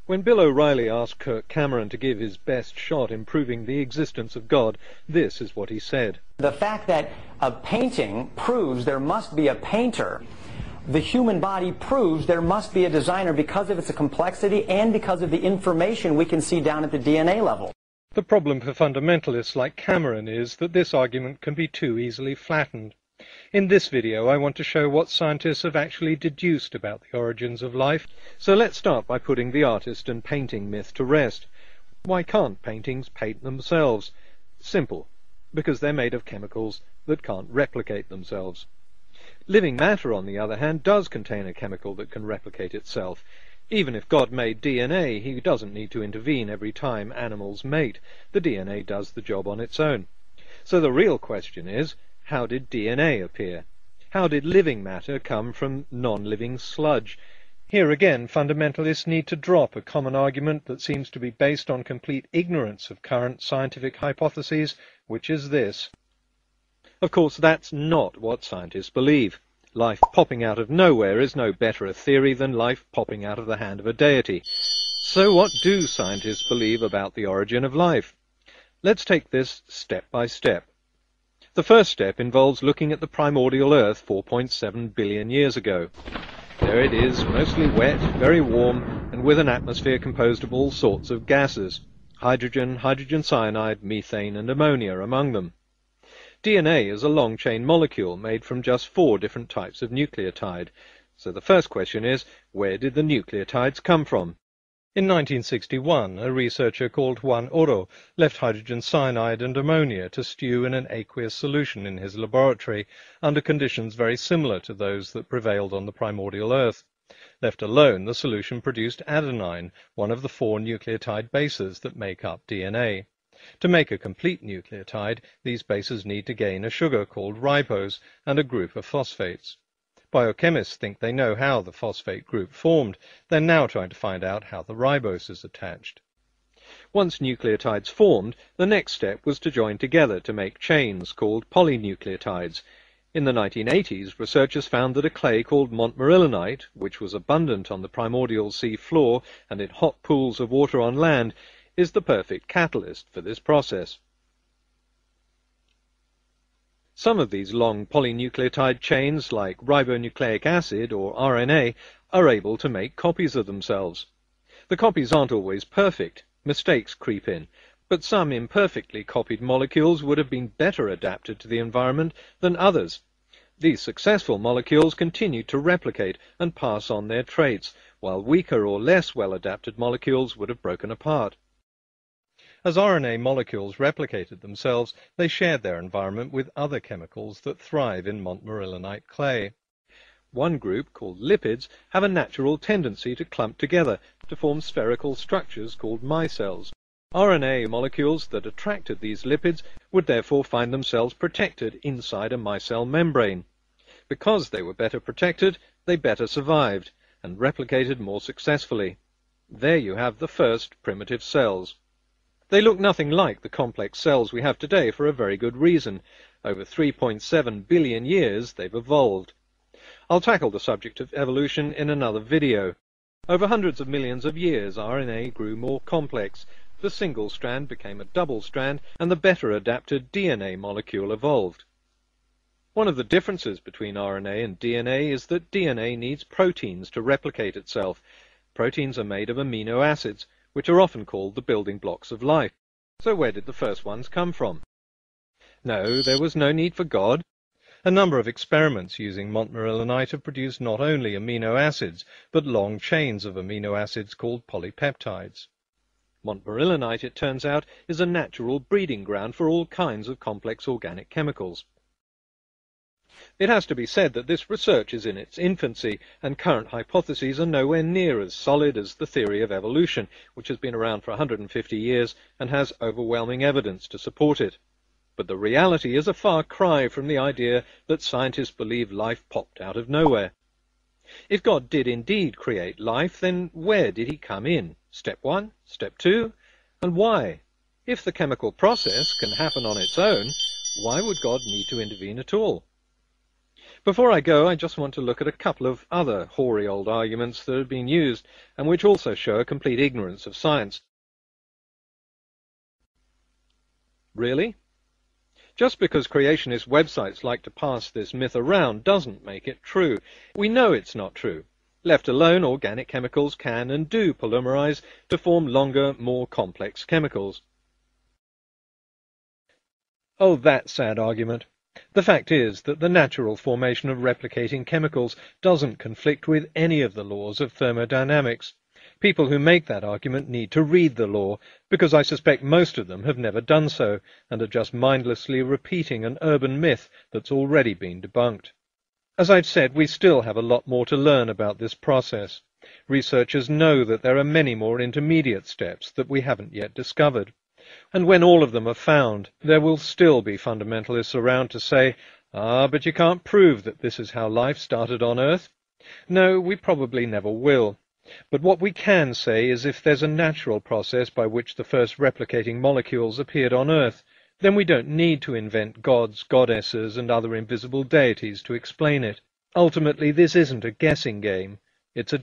When Bill O'Reilly asked Kirk Cameron to give his best shot in proving the existence of God, this is what he said. The fact that a painting proves there must be a painter, the human body proves there must be a designer because of its complexity and because of the information we can see down at the DNA level. The problem for fundamentalists like Cameron is that this argument can be too easily flattened. In this video, I want to show what scientists have actually deduced about the origins of life. So let's start by putting the artist and painting myth to rest. Why can't paintings paint themselves? Simple. Because they're made of chemicals that can't replicate themselves. Living matter, on the other hand, does contain a chemical that can replicate itself. Even if God made DNA, he doesn't need to intervene every time animals mate. The DNA does the job on its own. So the real question is, how did DNA appear? How did living matter come from non-living sludge? Here again, fundamentalists need to drop a common argument that seems to be based on complete ignorance of current scientific hypotheses, which is this. Of course, that's not what scientists believe. Life popping out of nowhere is no better a theory than life popping out of the hand of a deity. So what do scientists believe about the origin of life? Let's take this step by step. The first step involves looking at the primordial Earth 4.7 billion years ago. There it is, mostly wet, very warm, and with an atmosphere composed of all sorts of gases. Hydrogen, hydrogen cyanide, methane, and ammonia among them. DNA is a long-chain molecule made from just 4 different types of nucleotide. So the first question is, where did the nucleotides come from? In 1961, a researcher called Juan Oro left hydrogen cyanide and ammonia to stew in an aqueous solution in his laboratory under conditions very similar to those that prevailed on the primordial Earth. Left alone, the solution produced adenine, one of the 4 nucleotide bases that make up DNA. To make a complete nucleotide, these bases need to gain a sugar called ribose and a group of phosphates. Biochemists think they know how the phosphate group formed. They're now trying to find out how the ribose is attached. Once nucleotides formed, the next step was to join together to make chains called polynucleotides. In the 1980s, researchers found that a clay called montmorillonite, which was abundant on the primordial sea floor and in hot pools of water on land, is the perfect catalyst for this process. Some of these long polynucleotide chains, like ribonucleic acid or RNA, are able to make copies of themselves. The copies aren't always perfect. Mistakes creep in, but some imperfectly copied molecules would have been better adapted to the environment than others. These successful molecules continue to replicate and pass on their traits, while weaker or less well-adapted molecules would have broken apart. As RNA molecules replicated themselves, they shared their environment with other chemicals that thrive in montmorillonite clay. One group, called lipids, have a natural tendency to clump together to form spherical structures called micelles. RNA molecules that attracted these lipids would therefore find themselves protected inside a micelle membrane. Because they were better protected, they better survived and replicated more successfully. There you have the first primitive cells. They look nothing like the complex cells we have today for a very good reason. Over 3.7 billion years they've evolved. I'll tackle the subject of evolution in another video. Over hundreds of millions of years, RNA grew more complex. The single strand became a double strand, and the better adapted DNA molecule evolved. One of the differences between RNA and DNA is that DNA needs proteins to replicate itself. Proteins are made of amino acids, which are often called the building blocks of life. So where did the first ones come from? No, there was no need for God. A number of experiments using montmorillonite have produced not only amino acids, but long chains of amino acids called polypeptides. Montmorillonite, it turns out, is a natural breeding ground for all kinds of complex organic chemicals. It has to be said that this research is in its infancy, and current hypotheses are nowhere near as solid as the theory of evolution, which has been around for 150 years and has overwhelming evidence to support it. But the reality is a far cry from the idea that scientists believe life popped out of nowhere. If God did indeed create life, then where did he come in? Step 1? Step 2? And why? If the chemical process can happen on its own, why would God need to intervene at all? Before I go, I just want to look at a couple of other hoary old arguments that have been used, and which also show a complete ignorance of science. Really? Just because creationist websites like to pass this myth around doesn't make it true. We know it's not true. Left alone, organic chemicals can and do polymerize to form longer, more complex chemicals. Oh, that sad argument. The fact is that the natural formation of replicating chemicals doesn't conflict with any of the laws of thermodynamics. People who make that argument need to read the law, because I suspect most of them have never done so, and are just mindlessly repeating an urban myth that's already been debunked. As I've said, we still have a lot more to learn about this process. Researchers know that there are many more intermediate steps that we haven't yet discovered. And when all of them are found, there will still be fundamentalists around to say, but you can't prove that this is how life started on Earth. No, we probably never will. But what we can say is if there's a natural process by which the first replicating molecules appeared on Earth, then we don't need to invent gods, goddesses, and other invisible deities to explain it. Ultimately, this isn't a guessing game. It's a